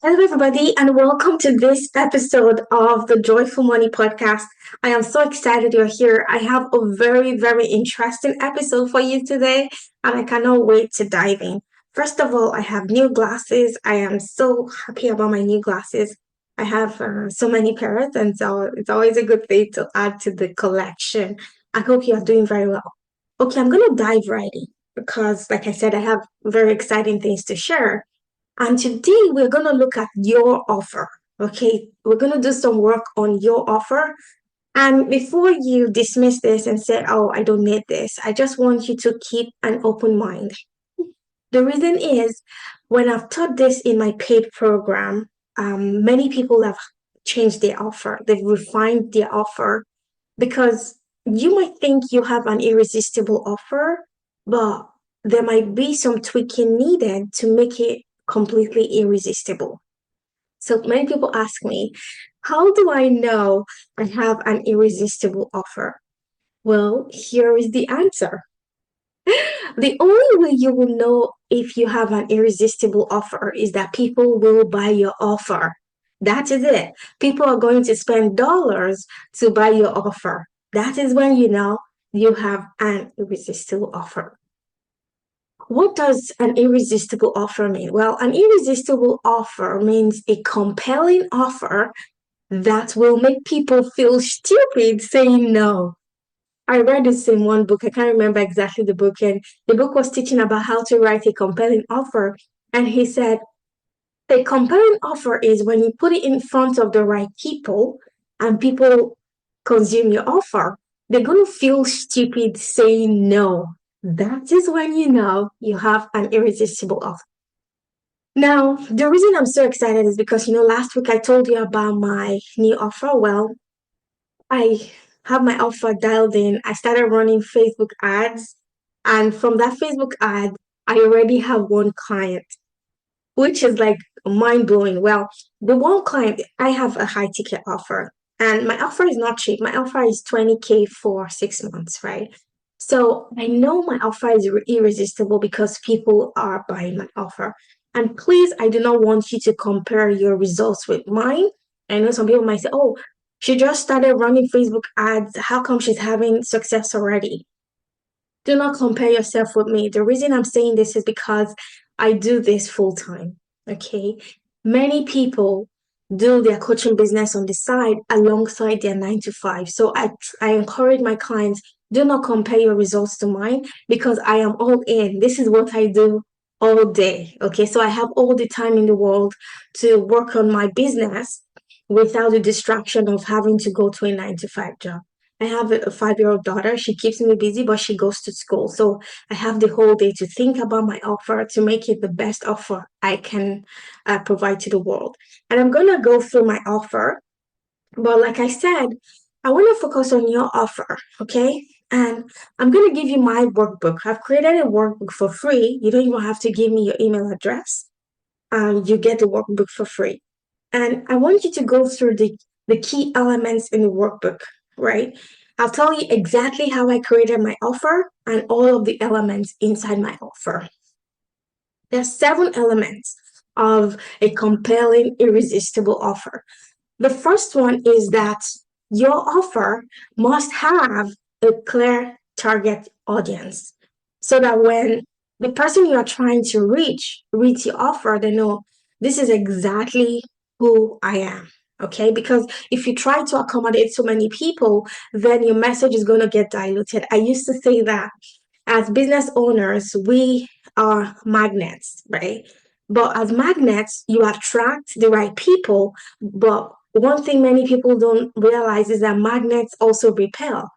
Hello, everybody, and welcome to this episode of the Joyful Money Podcast. I am so excited you're here. I have a very, very interesting episode for you today, and I cannot wait to dive in. First of all, I have new glasses. I am so happy about my new glasses. I have so many pairs, and so it's always a good thing to add to the collection. I hope you are doing very well. Okay, I'm going to dive right in because, like I said, I have very exciting things to share. And today we're going to look at your offer. Okay, we're going to do some work on your offer. And before you dismiss this and say, oh, I don't need this, I just want you to keep an open mind. The reason is when I've taught this in my paid program, many people have changed their offer, they've refined their offer because you might think you have an irresistible offer, but there might be some tweaking needed to make it completely irresistible. So many people ask me, how do I know I have an irresistible offer? Well, here is the answer. The only way you will know if you have an irresistible offer is that people will buy your offer. That is it. People are going to spend dollars to buy your offer. That is when you know you have an irresistible offer. What does an irresistible offer mean? Well, an irresistible offer means a compelling offer that will make people feel stupid saying no. I read this in one book. I can't remember exactly the book. And the book was teaching about how to write a compelling offer. And he said, a compelling offer is when you put it in front of the right people and people consume your offer. They're going to feel stupid saying no. That is when you know you have an irresistible offer. Now, the reason I'm so excited is because, last week I told you about my new offer. Well, I have my offer dialed in. I started running Facebook ads. And from that Facebook ad, I already have one client, which is like mind blowing. Well, the one client, I have a high ticket offer. And my offer is not cheap. My offer is 20K for 6 months, right? So I know my offer is irresistible because people are buying my offer. And please, I do not want you to compare your results with mine. I know some people might say, oh, she just started running Facebook ads. How come she's having success already? Do not compare yourself with me. The reason I'm saying this is because I do this full time. Okay. Many people do their coaching business on the side alongside their 9 to 5. So I encourage my clients, do not compare your results to mine because I am all in. This is what I do all day. Okay. So I have all the time in the world to work on my business without the distraction of having to go to a 9 to 5 job. I have a 5-year-old daughter. She keeps me busy, but she goes to school. So I have the whole day to think about my offer to make it the best offer I can provide to the world. And I'm going to go through my offer. But like I said, I want to focus on your offer, okay? And I'm going to give you my workbook. I've created a workbook for free. You don't even have to give me your email address. You get the workbook for free. And I want you to go through the key elements in the workbook, right? I'll tell you exactly how I created my offer and all of the elements inside my offer. There's 7 elements of a compelling, irresistible offer. The first one is that your offer must have a clear target audience so that when the person you are trying to reads your offer, they know this is exactly who I am. Okay, because if you try to accommodate so many people, then your message is going to get diluted. I used to say that as business owners, we are magnets, right? But as magnets, you attract the right people. But one thing many people don't realize is that magnets also repel.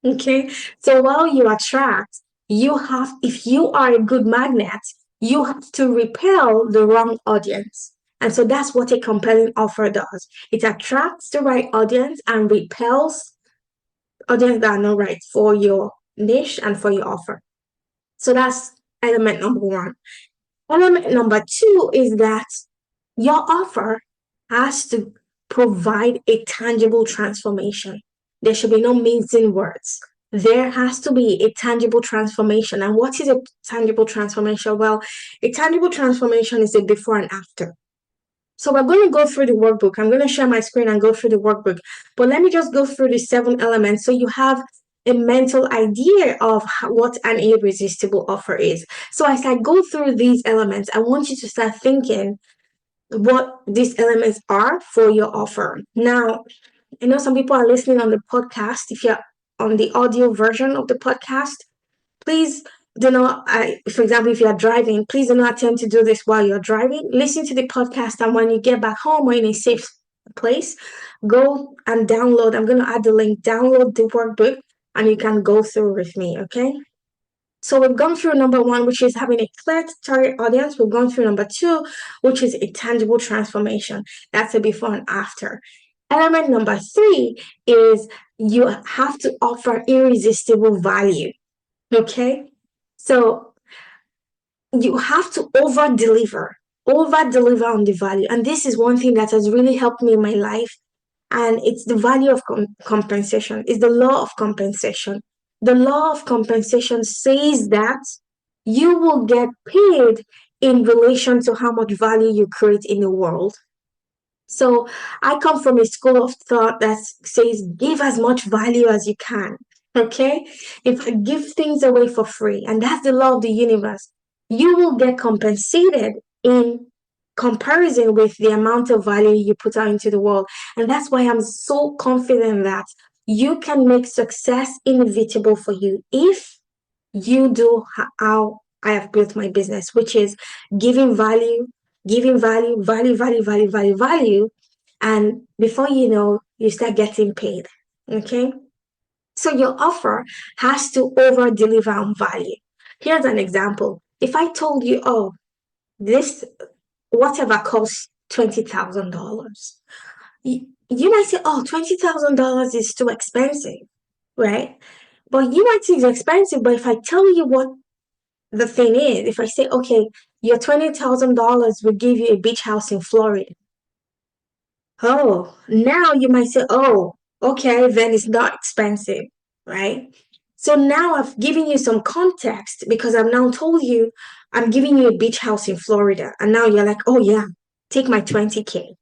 Okay. So while you attract, if you are a good magnet, you have to repel the wrong audience. And so that's what a compelling offer does. It attracts the right audience and repels audience that are not right for your niche and for your offer. So that's element number one. Element number two is that your offer has to provide a tangible transformation. There should be no mincing words. There has to be a tangible transformation. And what is a tangible transformation? Well, a tangible transformation is a before and after. So we're going to go through the workbook. I'm going to share my screen and go through the workbook. But let me just go through the 7 elements so you have a mental idea of what an irresistible offer is. So as I go through these elements, I want you to start thinking what these elements are for your offer. Now, I know some people are listening on the podcast. If you're on the audio version of the podcast, please do not, for example, if you're driving, please do not attempt to do this while you're driving. Listen to the podcast, and when you get back home or in a safe place, go and download. I'm going to add the link, download the workbook, and you can go through with me, okay? So we've gone through number 1, which is having a clear target audience. We've gone through number 2, which is a tangible transformation. That's a before and after. Element number 3 is you have to offer irresistible value. Okay? So you have to over deliver on the value. And this is one thing that has really helped me in my life. And it's the value of compensation. It's the law of compensation. The law of compensation says that you will get paid in relation to how much value you create in the world. So I come from a school of thought that says give as much value as you can. Okay? If I give things away for free, and that's the law of the universe, you will get compensated in comparison with the amount of value you put out into the world. And that's why I'm so confident that you can make success inevitable for you if you do how I have built my business, which is giving value, value. And before you know, you start getting paid. Okay. So your offer has to over deliver on value. Here's an example. If I told you, oh, this whatever costs $20,000, you might say, oh, $20,000 is too expensive, right? But you might think it's expensive, but if I tell you what the thing is, if I say, okay, your $20,000 will give you a beach house in Florida. Oh, now you might say, oh, okay, then it's not expensive, right? So now I've given you some context because I've now told you I'm giving you a beach house in Florida. And now you're like, oh yeah, take my 20K.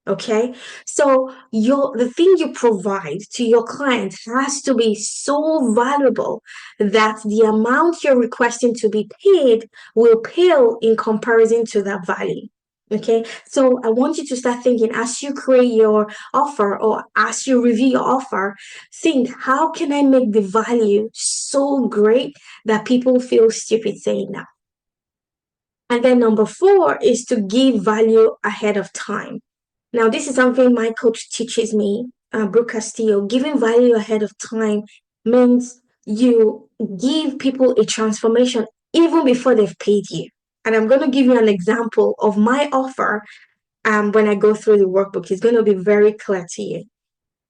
Okay. So the thing you provide to your client has to be so valuable that the amount you're requesting to be paid will pale in comparison to that value. Okay, so I want you to start thinking as you create your offer or as you review your offer, think how can I make the value so great that people feel stupid saying no? And then number 4 is to give value ahead of time. Now, this is something my coach teaches me, Brooke Castillo. Giving value ahead of time means you give people a transformation even before they've paid you. And I'm going to give you an example of my offer when I go through the workbook. It's going to be very clear to you.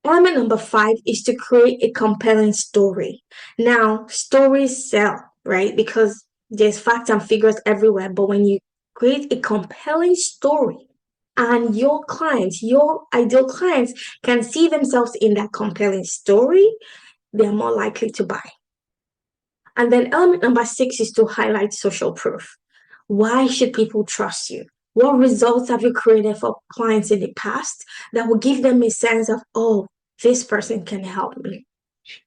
Element number 5 is to create a compelling story. Now, stories sell, right? Because there's facts and figures everywhere. But when you create a compelling story and your clients, your ideal clients, can see themselves in that compelling story, they're more likely to buy. And then element number 6 is to highlight social proof. Why should people trust you? What results have you created for clients in the past that will give them a sense of, oh, this person can help me?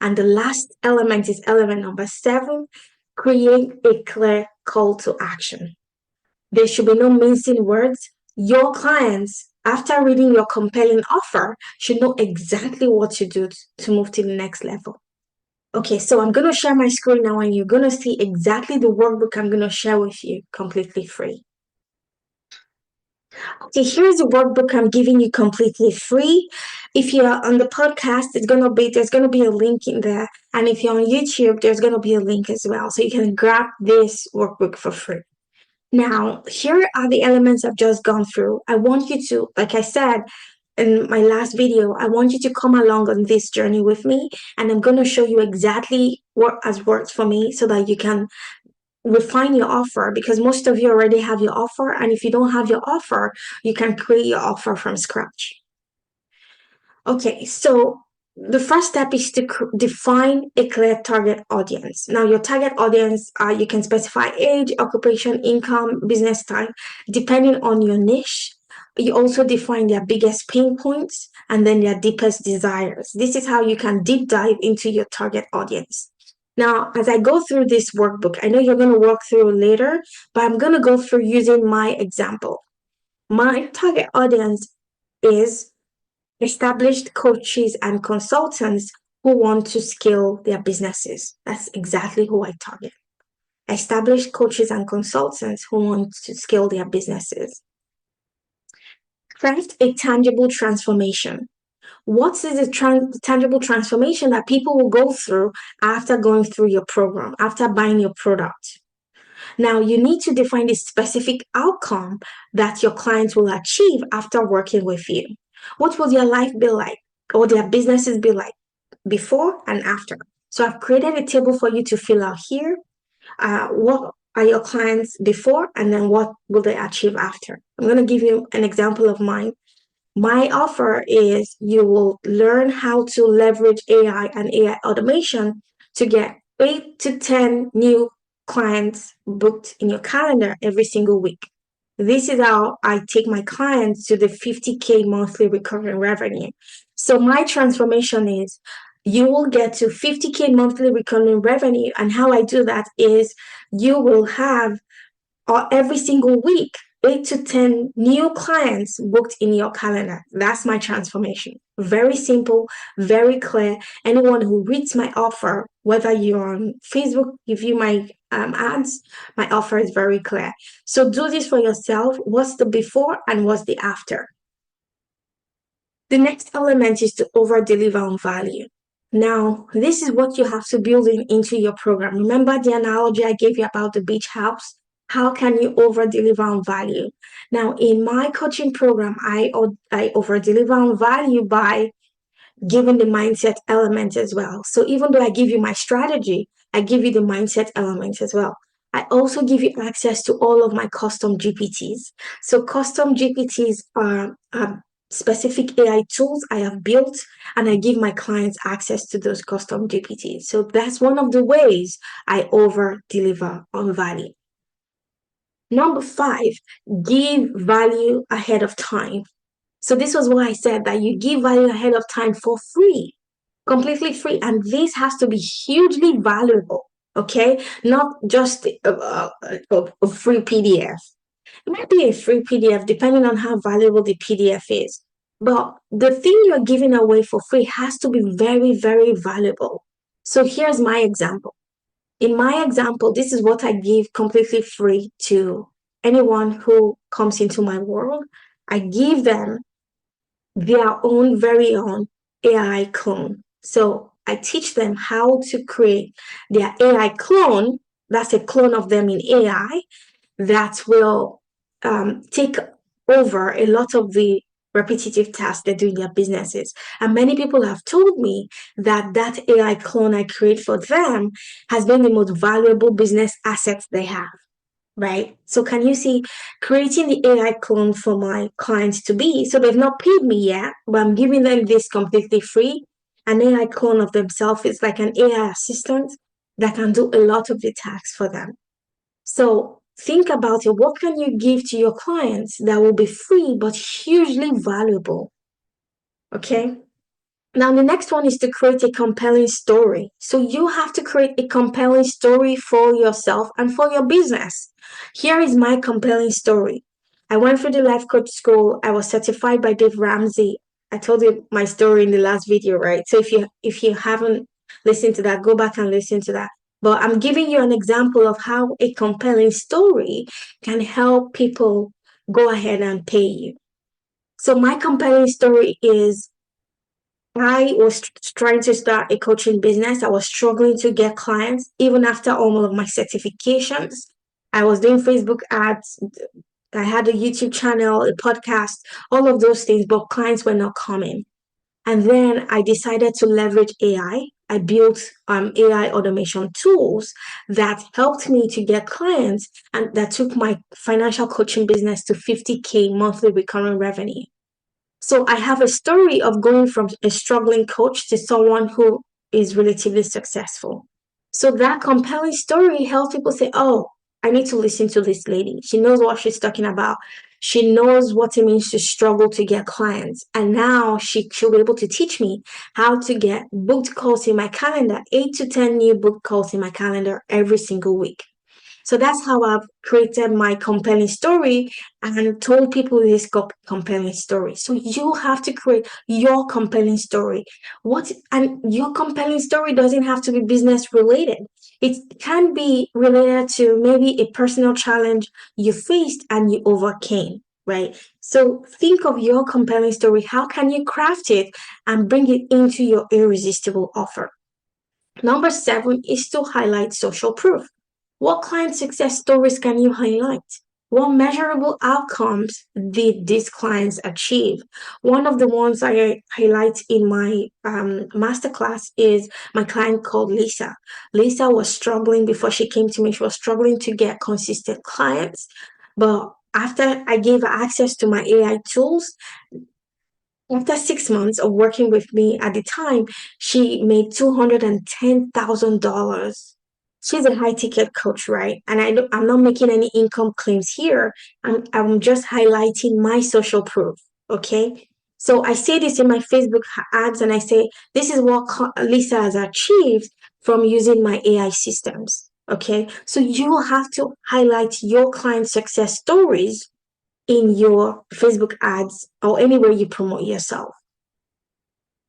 And the last element is element number 7, create a clear call to action. There should be no mincing words. Your clients, after reading your compelling offer, should know exactly what to do to move to the next level. Okay, so I'm going to share my screen now and you're going to see exactly the workbook I'm going to share with you completely free. Okay, here's the workbook I'm giving you completely free. If you're on the podcast, there's gonna be a link in there. And if you're on YouTube, there's gonna be a link as well. So you can grab this workbook for free. Now, here are the elements I've just gone through. I want you to, like I said in my last video, I want you to come along on this journey with me. And I'm gonna show you exactly what has worked for me so that you can refine your offer, because most of you already have your offer, and if you don't have your offer, you can create your offer from scratch. Okay, so the first step is to define a clear target audience. Now, your target audience, you can specify age, occupation, income, business type, depending on your niche. You also define their biggest pain points and then their deepest desires. This is how you can deep dive into your target audience. Now, as I go through this workbook, I know you're going to work through it later, but I'm going to go through using my example. My target audience is established coaches and consultants who want to scale their businesses. That's exactly who I target. Established coaches and consultants who want to scale their businesses. Craft a tangible transformation. What is the tangible transformation that people will go through after going through your program, after buying your product? Now, you need to define the specific outcome that your clients will achieve after working with you. What will their life be like, or their businesses be like before and after? So, I've created a table for you to fill out here. What are your clients before, and then what will they achieve after? I'm going to give you an example of mine. My offer is you will learn how to leverage AI and AI automation to get 8 to 10 new clients booked in your calendar every single week. This is how I take my clients to the 50K monthly recurring revenue. So my transformation is you will get to 50K monthly recurring revenue. And how I do that is you will have every single week 8 to 10 new clients booked in your calendar. That's my transformation. Very simple, very clear. Anyone who reads my offer, whether you're on Facebook, you view my ads, my offer is very clear. So do this for yourself. What's the before and what's the after? The next element is to over deliver on value. Now, this is what you have to build into your program. Remember the analogy I gave you about the beach house? How can you over deliver on value? Now, in my coaching program, I over deliver on value by giving the mindset element as well. So even though I give you my strategy, I give you the mindset element as well. I also give you access to all of my custom GPTs. So custom GPTs are specific AI tools I have built, and I give my clients access to those custom GPTs. So that's one of the ways I over deliver on value. Number 5, give value ahead of time. So this was why I said that you give value ahead of time for free, completely free. And this has to be hugely valuable, okay? Not just a free PDF. It might be a free PDF depending on how valuable the PDF is. But the thing you're giving away for free has to be very, very valuable. So here's my example. In my example, this is what I give completely free to anyone who comes into my world. I give them their own very own AI clone. So I teach them how to create their AI clone. That's a clone of them in AI that will take over a lot of the repetitive tasks they do in their businesses. And many people have told me that that AI clone I create for them has been the most valuable business assets they have. Right? So can you see creating the AI clone for my clients to be, so they've not paid me yet, but I'm giving them this completely free. An AI clone of themselves is like an AI assistant that can do a lot of the tasks for them. So think about it. What can you give to your clients that will be free but hugely valuable? Okay. Now, the next one is to create a compelling story. So you have to create a compelling story for yourself and for your business. Here is my compelling story. I went through the life coach school. I was certified by Dave Ramsey. I told you my story in the last video, right? So if you haven't listened to that, go back and listen to that. But I'm giving you an example of how a compelling story can help people go ahead and pay you. So my compelling story is I was trying to start a coaching business. I was struggling to get clients even after all of my certifications. I was doing Facebook ads. I had a YouTube channel, a podcast, all of those things, but clients were not coming. And then I decided to leverage AI. I built AI automation tools that helped me to get clients and that took my financial coaching business to 50K monthly recurring revenue. So I have a story of going from a struggling coach to someone who is relatively successful. So that compelling story helps people say, oh, I need to listen to this lady. She knows what she's talking about. She knows what it means to struggle to get clients. And now she'll be able to teach me how to get booked calls in my calendar, 8 to 10 new booked calls in my calendar every single week. So that's how I've created my compelling story and told people this compelling story. So you have to create your compelling story. And your compelling story doesn't have to be business related. It can be related to maybe a personal challenge you faced and you overcame, right? So think of your compelling story. How can you craft it and bring it into your irresistible offer? Number 7 is to highlight social proof. What client success stories can you highlight? What measurable outcomes did these clients achieve? One of the ones I highlight in my masterclass is my client called Lisa. Lisa was struggling before she came to me. She was struggling to get consistent clients. But after I gave her access to my AI tools, after 6 months of working with me at the time, she made $210,000. She's a high ticket coach, right? And I'm not making any income claims here. I'm just highlighting my social proof. Okay. So I say this in my Facebook ads and I say, this is what Lisa has achieved from using my AI systems. Okay. So you have to highlight your client success stories in your Facebook ads or anywhere you promote yourself.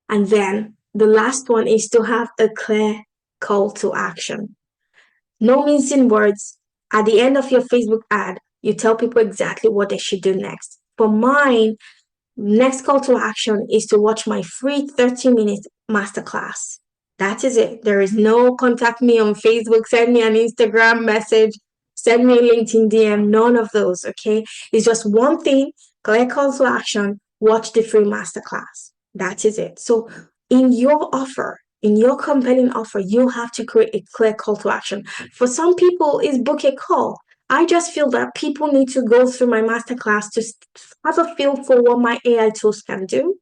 And then the last one is to have a clear call to action. No mincing words. At the end of your Facebook ad, you tell people exactly what they should do next. For mine, next call to action is to watch my free 30-minute masterclass. That is it. There is no contact me on Facebook, send me an Instagram message, send me a LinkedIn DM, none of those, okay? It's just one thing, clear call to action, watch the free masterclass. That is it. So in your offer, in your compelling offer, you have to create a clear call to action. For some people, it's book a call. I just feel that people need to go through my masterclass to have a feel for what my AI tools can do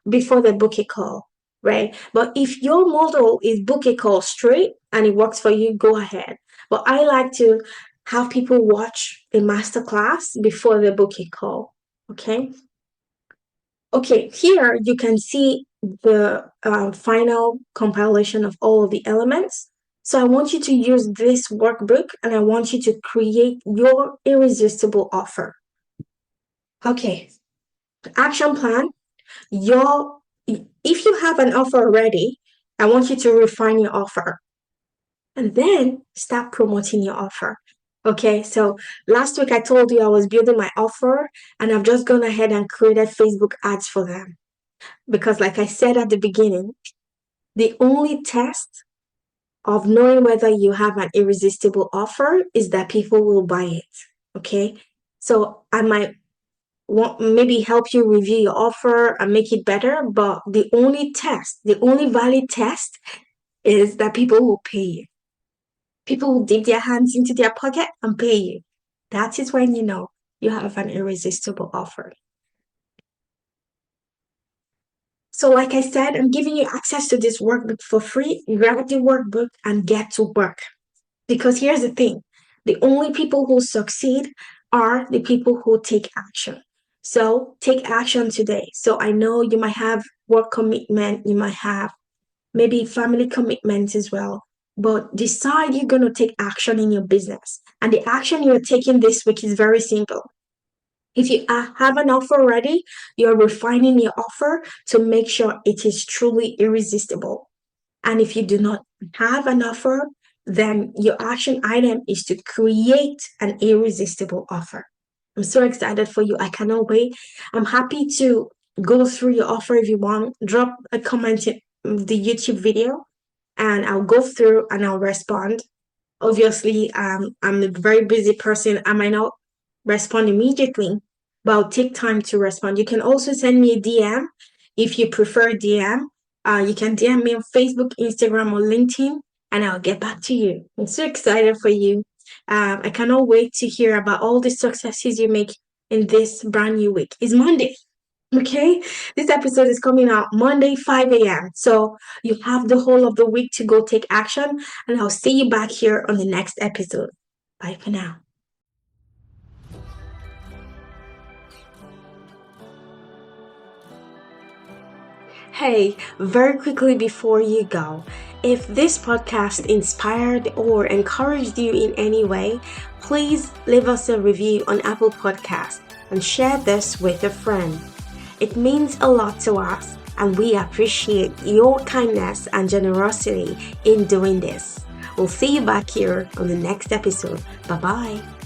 before they book a call, right? But if your model is book a call straight and it works for you, go ahead. But I like to have people watch a masterclass before they book a call, okay? Okay, here you can see the final compilation of all of the elements. So I want you to use this workbook and I want you to create your irresistible offer. Okay, action plan. Your If you have an offer already, I want you to refine your offer and then start promoting your offer. Okay, so last week I told you I was building my offer and I've just gone ahead and created Facebook ads for them. Because, like I said at the beginning, the only test of knowing whether you have an irresistible offer is that people will buy it. Okay, so I might maybe help you review your offer and make it better, but the only valid test is that people will pay you. People will dip their hands into their pocket and pay you. That is when you know you have an irresistible offer. So, like I said, I'm giving you access to this workbook for free. Grab the workbook and get to work. Because here's the thing, the only people who succeed are the people who take action. So, take action today. So, I know you might have work commitment, you might have maybe family commitments as well. But decide you're going to take action in your business. And the action you're taking this week is very simple. If you have an offer already, you're refining your offer to make sure it is truly irresistible. And if you do not have an offer, then your action item is to create an irresistible offer. I'm so excited for you. I cannot wait. I'm happy to go through your offer if you want. Drop a comment in the YouTube video and I'll go through and I'll respond. Obviously, I'm a very busy person. I might not respond immediately, but I'll take time to respond. You can also send me a DM if you prefer DM. You can DM me on Facebook, Instagram, or LinkedIn, and I'll get back to you. I'm so excited for you. I cannot wait to hear about all the successes you make in this brand new week. It's Monday. Okay, this episode is coming out Monday, 5 a.m. So you have the whole of the week to go take action, and I'll see you back here on the next episode. Bye for now. Hey, very quickly before you go, if this podcast inspired or encouraged you in any way, please leave us a review on Apple Podcast and share this with a friend. It means a lot to us, and we appreciate your kindness and generosity in doing this. We'll see you back here on the next episode. Bye bye.